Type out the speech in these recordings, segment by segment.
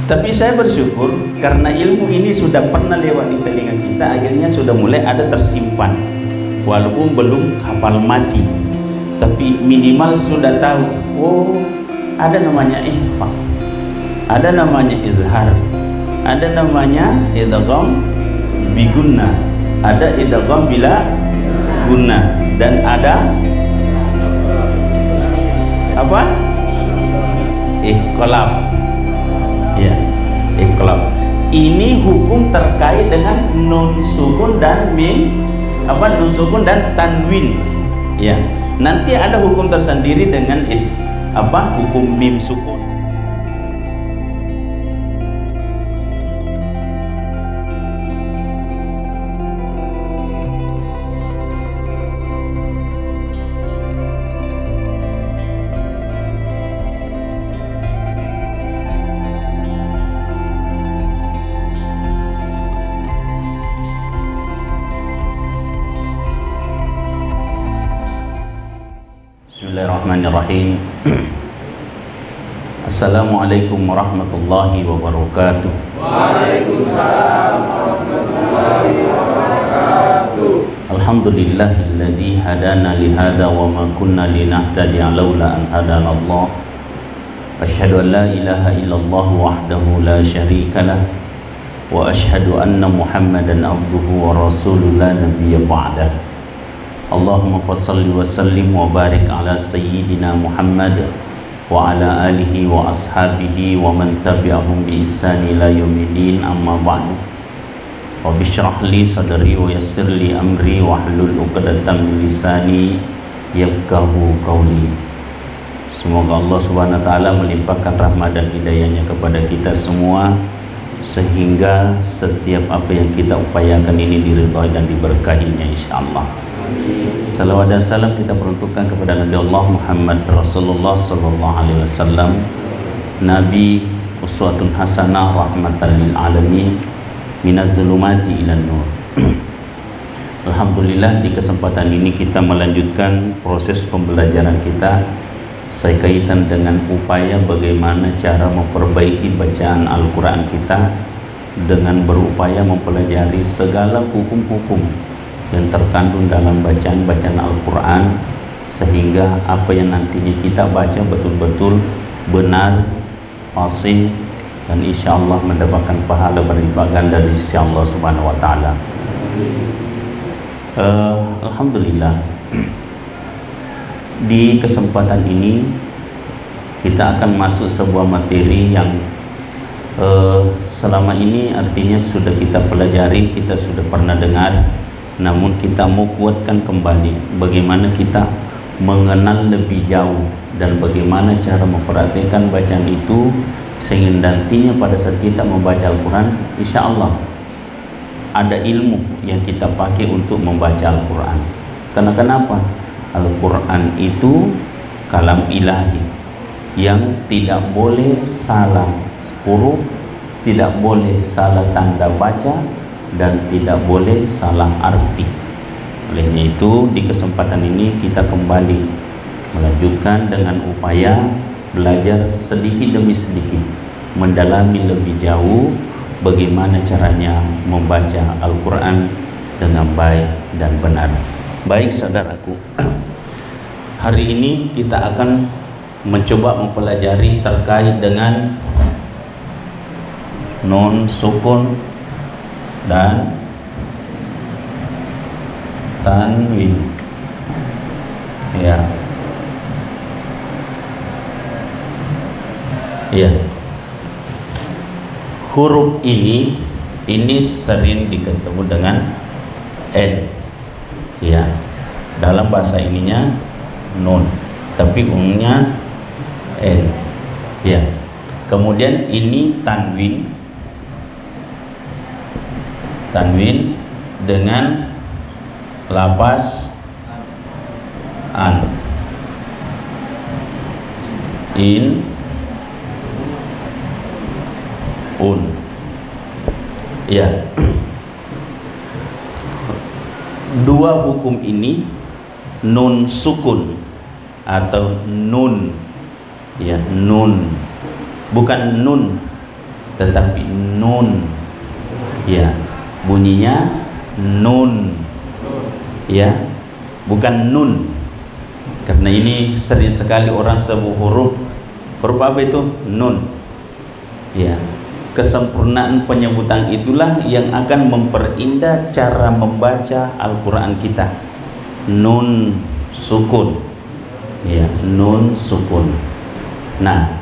Tapi saya bersyukur karena ilmu ini sudah pernah lewat di telinga kita, akhirnya sudah mulai ada tersimpan. Walaupun belum hafal mati, tapi minimal sudah tahu. Oh, ada namanya ikhfa, ada namanya izhar, ada namanya idgham bigunna, ada idgham bila guna, dan ada apa? Iqlab. Ya, iqlab. Ini hukum terkait dengan nun sukun dan mim, nun sukun dan tanwin. Ya, nanti ada hukum tersendiri dengan hukum mim sukun. Bismillahirrahmanirrahim. Assalamualaikum warahmatullahi wabarakatuh. Waalaikumsalam warahmatullahi wabarakatuh. Alhamdulillahilladzi hadana lihada wa ma kunna linahtadiya laula an hadana Allah. Asyhadu an la ilaha illallah wahdahu la syarikalah wa asyhadu anna Muhammadan abduhu wa rasuluhu la nabiyya ba'dah. Allahumma fassalli wa sallim wa barik ala sayyidina Muhammad wa ala alihi wa ashabihi wa man tabi'ahum bi ihsan ila yaumiddin, amma ba'du. Rabbi shrah li sadri wa yassir li amri wa hlul 'uqdatam min lisani yafqahu qawli. Semoga Allah Subhanahu wa taala melimpahkan rahmat dan hidayahnya kepada kita semua, sehingga setiap apa yang kita upayakan ini diridhai dan diberkahinya insyaallah. Salawat dan salam kita peruntukkan kepada Nabi Allah Muhammad Rasulullah sallallahu alaihi wasallam, Nabi uswatun hasanah rahmatan lil alamin minaz zulumati ilan nur. Alhamdulillah, di kesempatan ini kita melanjutkan proses pembelajaran kita sekaitan dengan upaya bagaimana cara memperbaiki bacaan Al-Quran kita dengan berupaya mempelajari segala hukum-hukum yang terkandung dalam bacaan-bacaan Al-Quran, sehingga apa yang nantinya kita baca betul-betul benar, fasih, dan insya Allah mendapatkan pahala berlipat ganda dari sisi Allah Subhanahu wa taala. Alhamdulillah, di kesempatan ini kita akan masuk sebuah materi yang selama ini artinya sudah kita pelajari, kita sudah pernah dengar, namun kita mau kuatkan kembali bagaimana kita mengenal lebih jauh dan bagaimana cara memperhatikan bacaan itu, sehingga nantinya pada saat kita membaca Al-Quran, insya Allah ada ilmu yang kita pakai untuk membaca Al-Quran. Karena kenapa? Al-Quran itu kalam ilahi yang tidak boleh salah huruf, tidak boleh salah tanda baca, dan tidak boleh salah arti. Olehnya itu, di kesempatan ini kita kembali melanjutkan dengan upaya belajar sedikit demi sedikit, mendalami lebih jauh bagaimana caranya membaca Al-Quran dengan baik dan benar. Baik saudaraku, hari ini kita akan mencoba mempelajari terkait dengan nun sukun dan tanwin. Ya. Ya. Huruf ini sering diketemu dengan n. Ya. Dalam bahasa ininya nun, tapi umumnya n. Ya. Kemudian ini tanwin dengan lapas an, in, un. Ya, dua hukum ini, nun sukun atau nun, ya, nun, bukan nun, tetapi nun, ya, bunyinya nun, ya, bukan nun. Karena ini sering sekali orang sebut huruf apa itu? Nun, ya. Kesempurnaan penyebutan itulah yang akan memperindah cara membaca Al-Quran kita. Nun sukun, ya, nun sukun. Nah,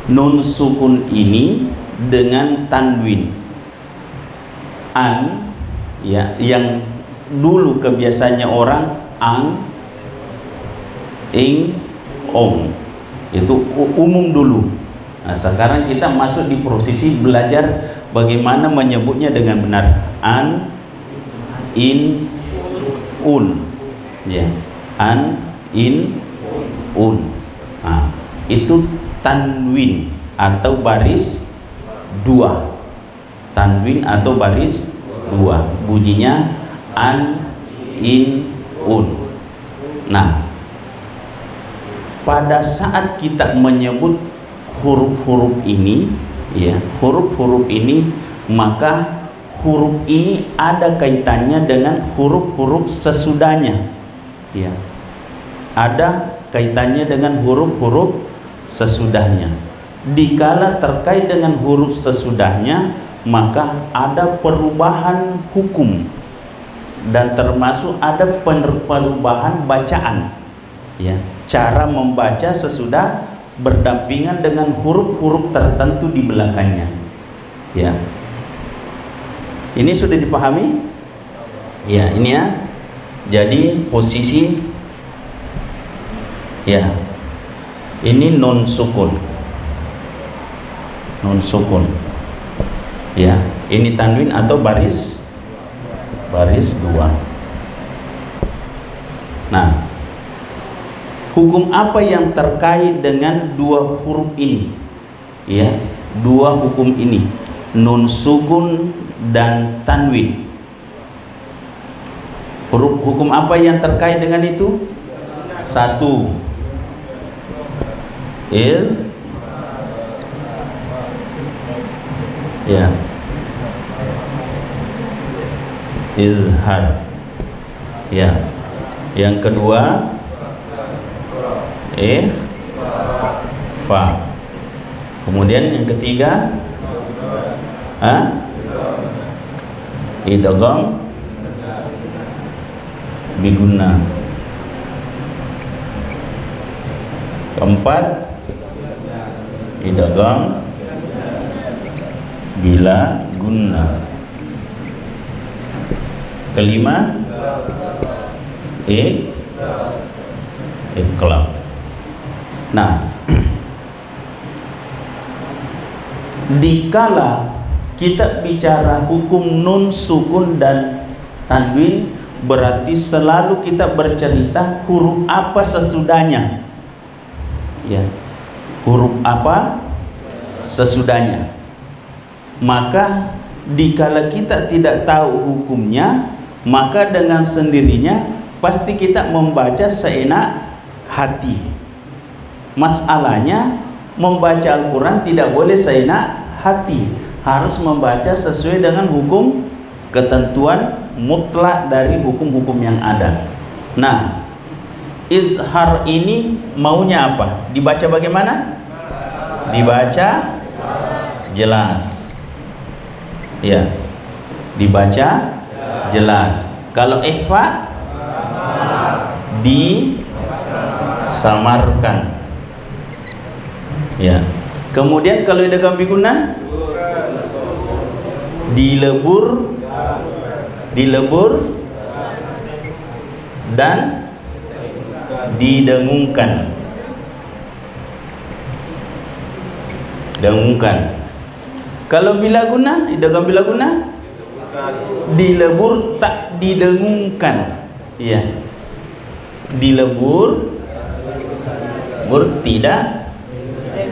nun sukun ini dengan tanwin an, ya, yang dulu kebiasaannya orang ang, ing, om, itu umum dulu. Nah, sekarang kita masuk di posisi belajar bagaimana menyebutnya dengan benar. An, in, un, ya, an, in, un. Nah, itu tanwin atau baris dua. Tanwin atau baris dua. Bunyinya an, in, un. Nah, pada saat kita menyebut huruf-huruf ini, ya, huruf-huruf ini, maka huruf ini ada kaitannya dengan huruf-huruf sesudahnya, ya, ada kaitannya dengan huruf-huruf sesudahnya. Dikala terkait dengan huruf sesudahnya, maka ada perubahan hukum dan termasuk ada perubahan bacaan, ya, cara membaca sesudah berdampingan dengan huruf-huruf tertentu di belakangnya, ya. Ini sudah dipahami? Ya, ini ya. Jadi posisi, ya, ini nun sukun, nun sukun, ya. Ini tanwin atau baris dua. Nah, hukum apa yang terkait dengan dua huruf ini? Ya, dua hukum ini, nun sukun dan tanwin. Hukum apa yang terkait dengan itu? Satu, ya, izhar, ya. Yang kedua, fa. Kemudian yang ketiga, idgham biguna. Keempat, idgham bila guna. Kelima, iqlab. Nah, dikala kita bicara hukum nun sukun dan tanwin, berarti selalu kita bercerita huruf apa sesudahnya, ya, huruf apa sesudahnya. Maka dikala kita tidak tahu hukumnya, maka dengan sendirinya pasti kita membaca seenak hati. Masalahnya membaca Al-Quran tidak boleh seenak hati, harus membaca sesuai dengan hukum ketentuan mutlak dari hukum-hukum yang ada. Nah, izhar ini maunya apa? Dibaca bagaimana? Dibaca jelas, ya, dibaca jelas. Kalau ikhfa disamarkan, ya. Kemudian kalau idgham biguna dilebur dan didengungkan. Kalau bila guna, idgham bila guna, dilebur tak didengungkan, ya. Dilebur tidak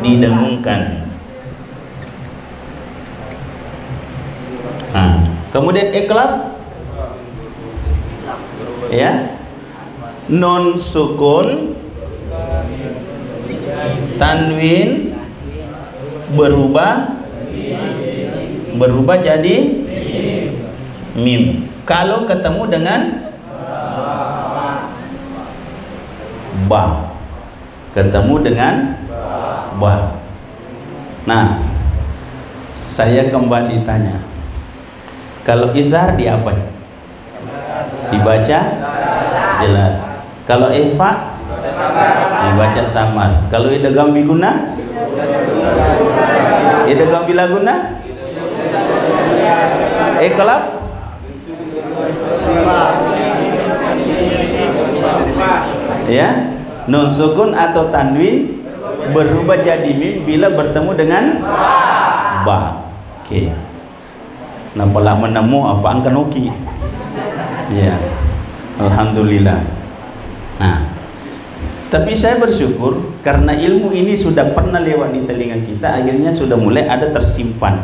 didengungkan. Nah, kemudian iqlab, ya, nun sukun tanwin berubah berubah jadi mim. Kalau ketemu dengan ba, ketemu dengan ba. Nah, saya kembali tanya, kalau izhar di apa? Dibaca jelas. Kalau ikhfa dibaca samar. Kalau idgham biguna, idgham bilaguna, iqlab, ya, nun sukun atau tanwin berubah jadi mim bila bertemu dengan ba. Oke. Nampak lama nemu apa angkan oki. Ya, alhamdulillah. Nah, tapi saya bersyukur karena ilmu ini sudah pernah lewat di telinga kita, akhirnya sudah mulai ada tersimpan.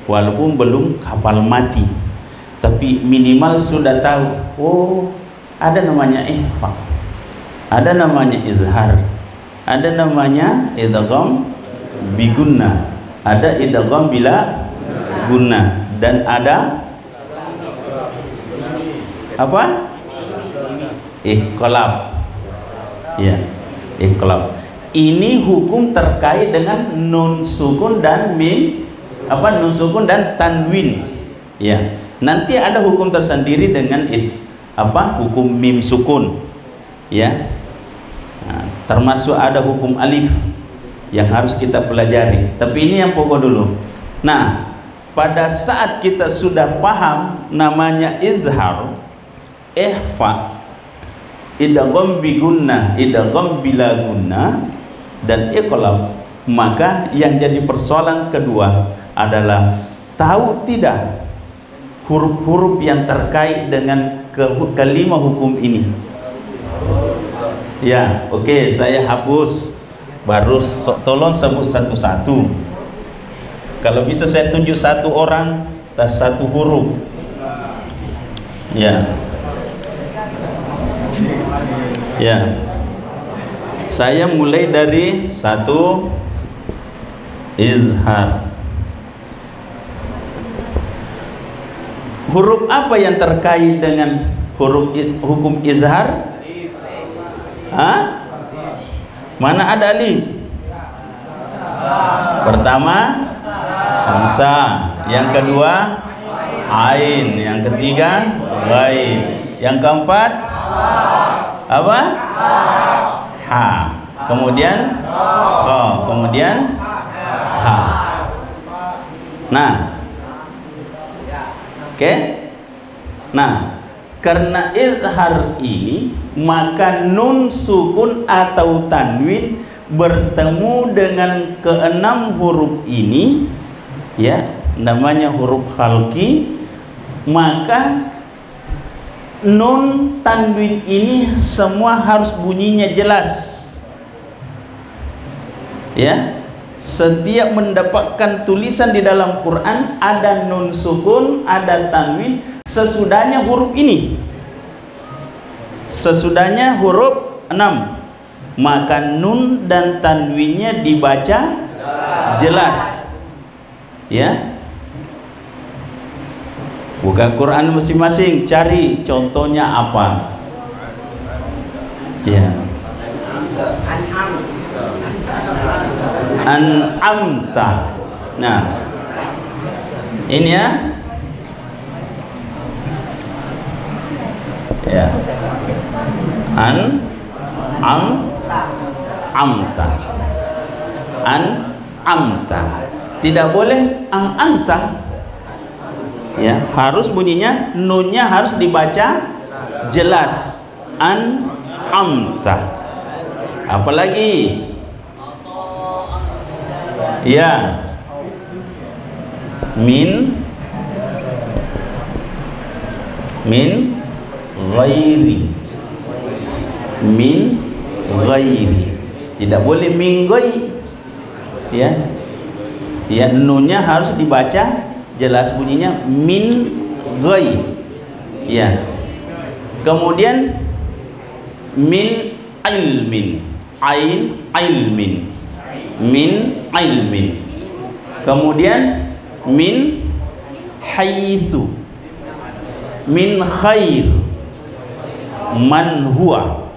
Walaupun belum hafal mati, tapi minimal sudah tahu. Oh, ada namanya ikhfa, ada namanya izhar, ada namanya idgham bigunna, ada idgham bila guna, dan ada apa? Iqlab. Ya, iqlab. Ini hukum terkait dengan nun sukun dan mim, apa, nun sukun dan tanwin. Ya, nanti ada hukum tersendiri dengan apa, hukum mim sukun. Ya, nah, termasuk ada hukum alif yang harus kita pelajari. Tapi ini yang pokok dulu. Nah, pada saat kita sudah paham namanya izhar, ikhfa, idgham bigunnah, idgham bila gunnah, dan iqlab, maka yang jadi persoalan kedua adalah tahu tidak huruf-huruf yang terkait dengan kelima hukum ini. Ya, oke, saya hapus, baru tolong sebut satu-satu. Kalau bisa saya tunjuk satu orang dan satu huruf. Ya. Ya. Saya mulai dari satu, izhar. Huruf apa yang terkait dengan hukum izhar? Hah? Mana ada alif? Pertama hamzah, yang kedua ain, yang ketiga ghain, yang keempat apa? Ha. Kemudian kha, kemudian ha. Nah, oke. Nah, karena izhar ini, maka nun sukun atau tanwin bertemu dengan keenam huruf ini, ya, namanya huruf khalqi, maka nun tanwin ini semua harus bunyinya jelas. Ya, setiap mendapatkan tulisan di dalam Quran ada nun sukun, ada tanwin sesudahnya huruf ini. Sesudahnya huruf 6, maka nun dan tanwinnya dibaca jelas. Ya, buka Quran masing-masing, cari contohnya apa. Ya, an'amta. Nah, ini ya. Ya, amta, amta. Tidak boleh anta. Ya, harus bunyinya, nunnya harus dibaca jelas. Amta. Apalagi? Ya, min ghairi, min ghairi. Tidak boleh min ghairi. Ya, ya, nunnya harus dibaca jelas, bunyinya min ghairi. Ya, kemudian min ilmin, ilmin, min ilmin. Kemudian min haitsu, min khair, man huwa.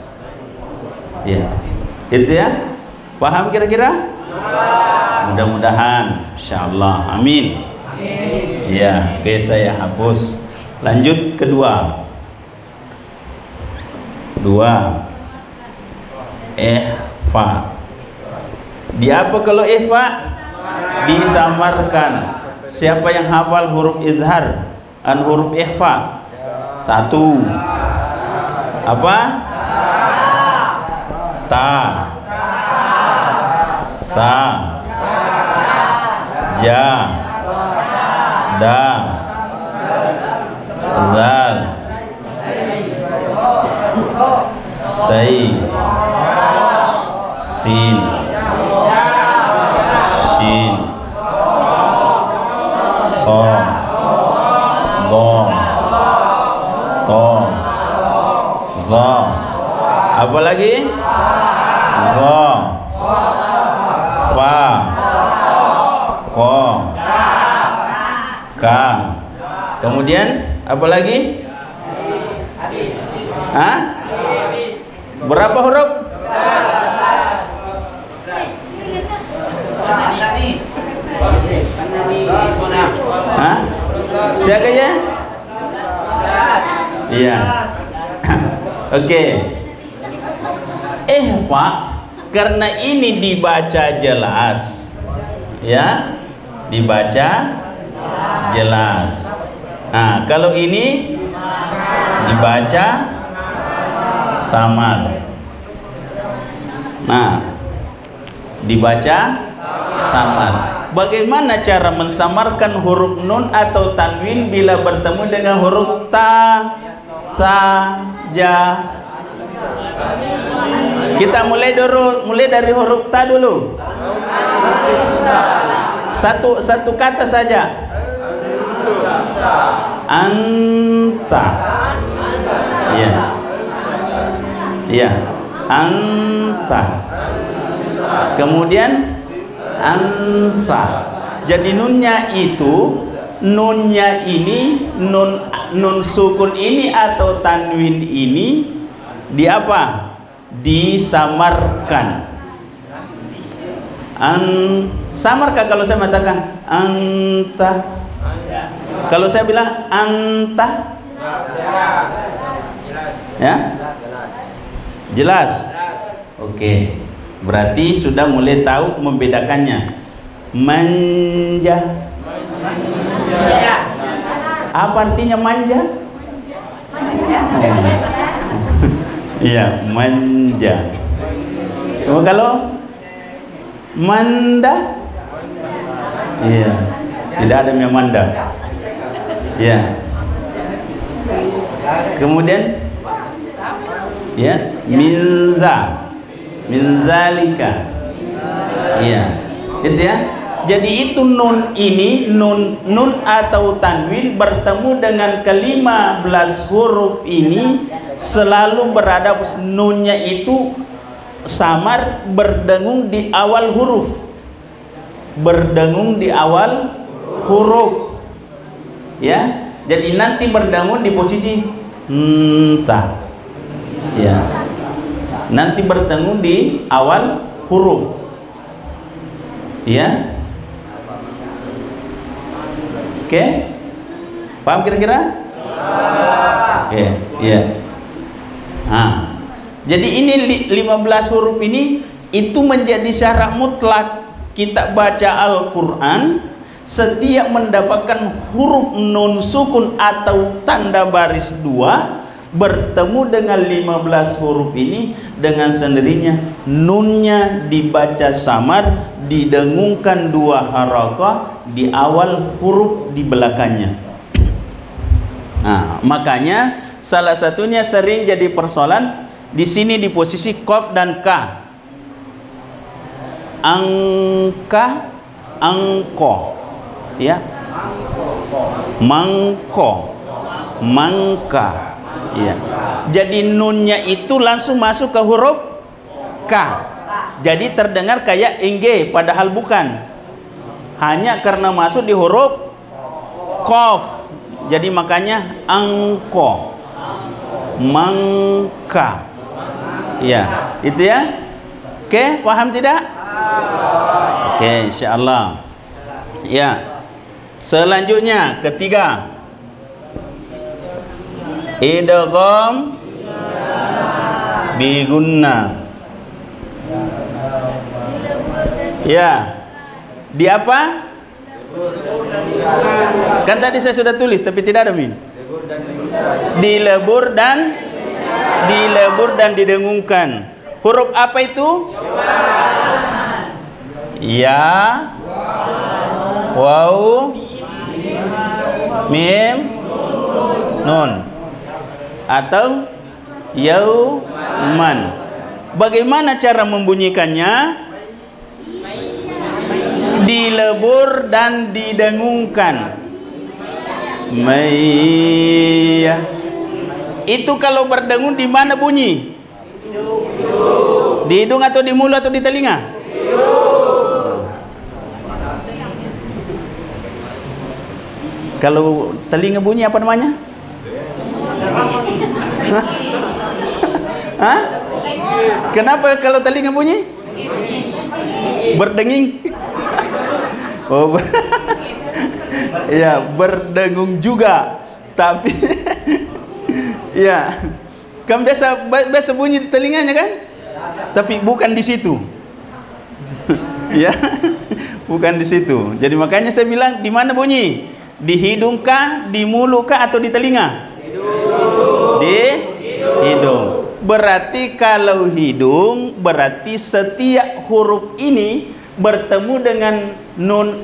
Ya, itu ya. Paham kira-kira? Mudah-mudahan, insyaallah. Amin. Ya, oke, saya hapus. Lanjut kedua. Ikhfa. Di apa kalau ikhfa? Disamarkan. Siapa yang hafal huruf izhar dan huruf ikhfa? Satu. Apa? Ta, sa, ja, da, zal, sai, sin, shin, som, dom, tom, za. Apa lagi? Za, fa, ko, ka. Kemudian apa lagi? Hah? Berapa huruf? Hah? Siapa ya? Iya. Oke. Pak, karena ini dibaca jelas, ya, dibaca jelas. Nah, kalau ini dibaca samar. Nah, dibaca samar. Bagaimana cara mensamarkan huruf nun atau tanwin bila bertemu dengan huruf ta, ja? Kita mulai dari huruf ta dulu. Satu kata saja. Anta. Ya. Ya. Anta. Kemudian anta. Jadi nunnya ini nun sukun ini atau tanwin ini di apa? Disamarkan. Samarkah kalau saya mengatakan anta? Kalau saya bilang anta? Ya? Jelas? Oke. Berarti sudah mulai tahu membedakannya. Manja. Apa artinya manja? Iya, manja. Kalau manda, iya, tidak ada yang manda. Ya. Kemudian, ya, minzalika. Iya, itu ya. Jadi itu nun ini, nun atau tanwin bertemu dengan ke-15 huruf ini selalu berada, nunnya itu samar berdengung di awal huruf. Berdengung di awal huruf. Ya. Jadi nanti berdengung di posisi ta. Ya. Nanti berdengung di awal huruf. Ya. Oke, paham kira-kira? Oke, ya. Jadi ini 15 huruf ini itu menjadi syarat mutlak kita baca Al-Quran. Setiap mendapatkan huruf nun sukun atau tanda baris 2 bertemu dengan 15 huruf ini, dengan sendirinya nunnya dibaca samar, didengungkan 2 harakah di awal huruf di belakangnya. Nah, makanya salah satunya sering jadi persoalan di sini di posisi qaf dan ka. Angka, angko, ya, mangko, mangka, ya. Jadi nunnya itu langsung masuk ke huruf K. Jadi terdengar kayak ing, padahal bukan. Hanya karena masuk di huruf Q. Qaf. Jadi makanya angko, mangka. Ya, itu ya. Oke, paham tidak? Oke, insyaallah. Ya. Selanjutnya ketiga, idgham bi gunna. Ya. Di apa? Kan tadi saya sudah tulis tapi tidak ada min. Dilebur dan didengungkan. Huruf apa itu? Ya, waw, mim, nun, atau yauman. Bagaimana cara membunyikannya? Dilebur dan didengungkan. Maya. Itu kalau berdengung di mana bunyi? Di hidung atau di mulut atau di telinga? Kalau telinga bunyi apa namanya? Hah? Kenapa kalau telinga bunyi? Berdenging. Oh, ya, berdengung juga. Tapi ya, kamu biasa bunyi di telinganya kan? Tapi bukan di situ. Ya, bukan di situ. Jadi makanya saya bilang di mana bunyi? Di hidung kah, di mulut kah, atau di telinga? Di hidung. Berarti kalau hidung, berarti setiap huruf ini bertemu dengan nun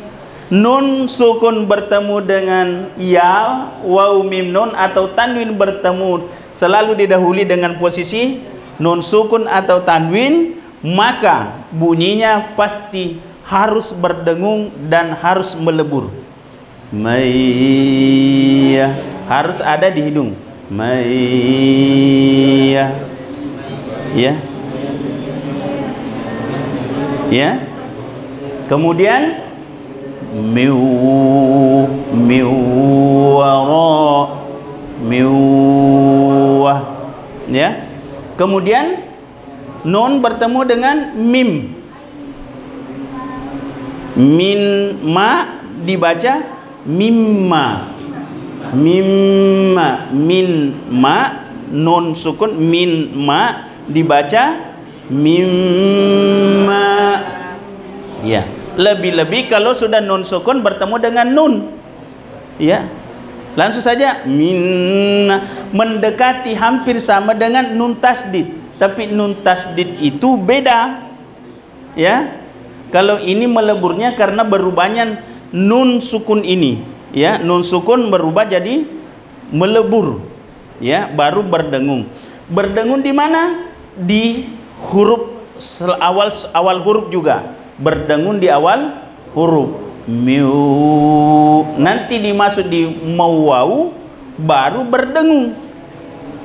sukun bertemu dengan ya, waw, mim, nun, atau tanwin bertemu selalu didahului dengan posisi nun sukun atau tanwin, maka bunyinya pasti harus berdengung dan harus melebur. Maya harus ada di hidung. Maya, ya, ya. Kemudian miwah, ya. Kemudian nun bertemu dengan mim. Min ma dibaca mimma. Mimma, min ma, nun sukun, min ma dibaca mimma. Ya, lebih-lebih kalau sudah nun sukun bertemu dengan nun, ya, langsung saja minna, mendekati hampir sama dengan nun tasdid. Tapi nun tasdid itu beda, ya. Kalau ini meleburnya karena berubahnya nun sukun ini, ya, nun sukun berubah jadi melebur, ya, baru berdengung. Berdengung di mana? Di huruf awal huruf juga. Berdengung di awal huruf. Miu, nanti dimasuk di mawau baru berdengung,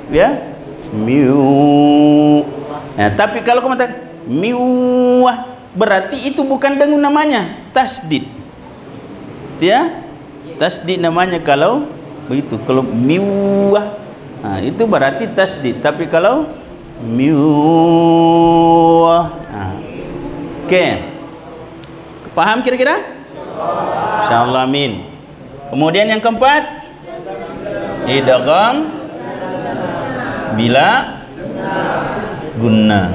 ya, miu. Nah, tapi kalau kamu kata miwah, berarti itu bukan dengung namanya, tasdid, ya, tasdid namanya kalau begitu. Kalau miwah, nah, itu berarti tasdid. Tapi kalau miwah, nah, oke, paham kira-kira? Insyaallah, amin. Kemudian yang keempat, idgham bila gunna.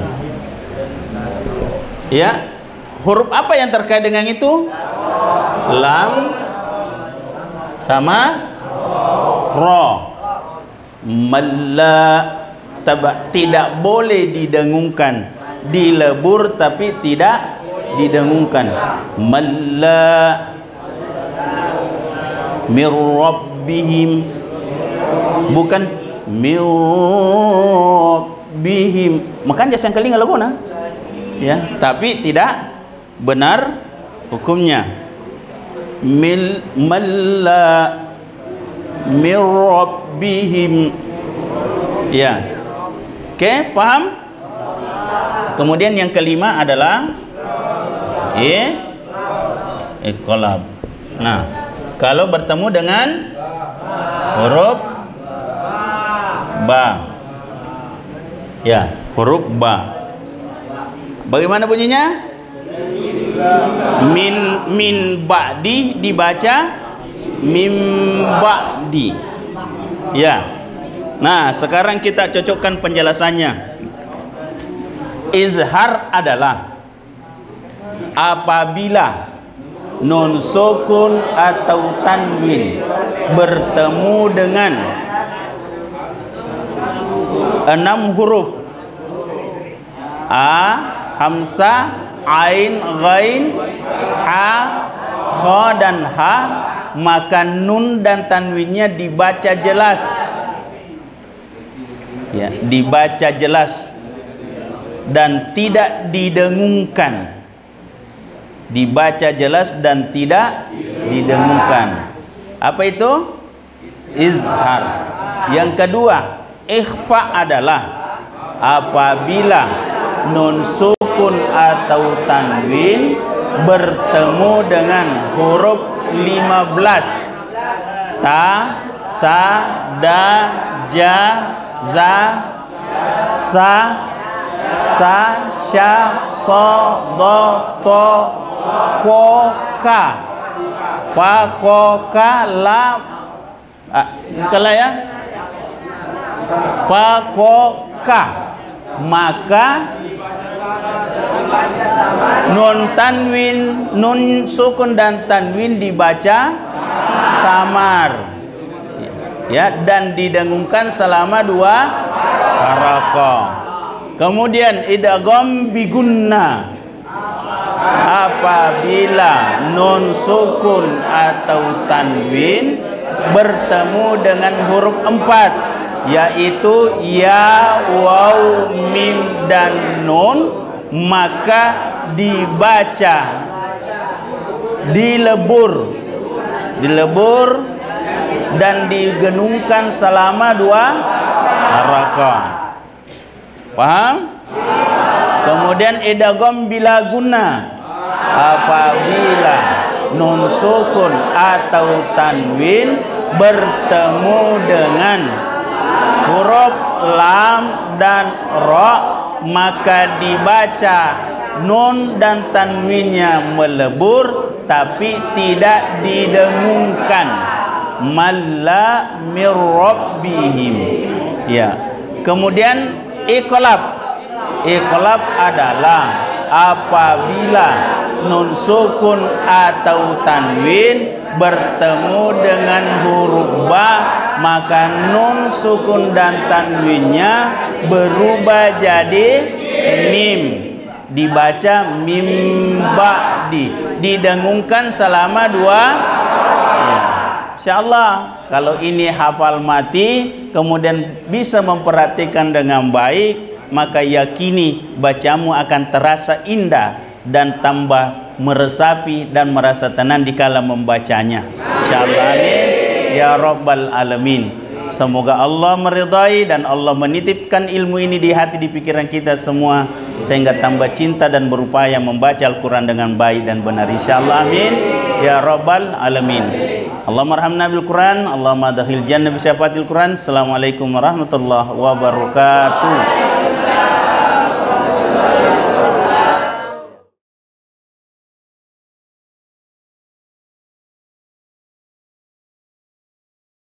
Ya, huruf apa yang terkait dengan itu? Lam sama ra. Malla, tidak boleh didengungkan, dilebur tapi tidak didengungkan. Malla mir rabbihim, bukan mir rabbihim, makan jas yang kelinga lagona, ya, tapi tidak benar hukumnya. Malla mir rabbihim, ya. Oke, paham? Kemudian yang kelima adalah iqlab. Nah, Kalau bertemu dengan huruf ba. Ya, huruf ba. Bagaimana bunyinya? Min ba'di dibaca min ba'di. Ya. Nah, sekarang kita cocokkan penjelasannya. Izhar adalah apabila nun sukun atau tanwin bertemu dengan 6 huruf a, hamzah, ain, ghain, ha, kha dan ha, maka nun dan tanwinnya dibaca jelas. Ya, dibaca jelas dan tidak didengungkan. Dibaca jelas dan tidak didengungkan. Apa itu? Izhar. Yang kedua, ikhfa adalah apabila nun sukun atau tanwin bertemu dengan huruf 15. Ta, sa, da, ja, za, sa, sya, so, do, to, ko, ka, fa, ko, ka, la, kala ya, fa, ko, ka, maka nun tanwin, nun sukun dan tanwin dibaca samar, ya, dan didengungkan selama 2 harakah. Kemudian idgham bigunna apabila nun sukun atau tanwin bertemu dengan huruf 4, yaitu ya, waw, mim dan nun, maka dibaca dilebur dan digenungkan selama 2 harakah. Paham? Kemudian idgham bila guna apabila nun sukun atau tanwin bertemu dengan huruf lam dan ra, maka dibaca nun dan tanwinnya melebur tapi tidak didengungkan. Malla mir rabbihim. Ya. Kemudian iqlab. Iqlab adalah apabila nun sukun atau tanwin bertemu dengan huruf ba, maka nun sukun dan tanwinnya berubah jadi mim, dibaca mim ba'di, didengungkan selama 2 ya. Insyaallah kalau ini hafal mati kemudian bisa memperhatikan dengan baik, maka yakini bacamu akan terasa indah dan tambah meresapi dan merasa tenang dikala membacanya. Insyaallah, amin ya rabbal alamin. Semoga Allah meridai dan Allah menitipkan ilmu ini di hati, di pikiran kita semua, sehingga tambah cinta dan berupaya membaca Al-Quran dengan baik dan benar. Insyaallah, amin ya rabbal alamin. Allahumma arhamna bil Quran, Allahumma adkhil jannah bi syafatil Quran. Assalamualaikum warahmatullahi wabarakatuh.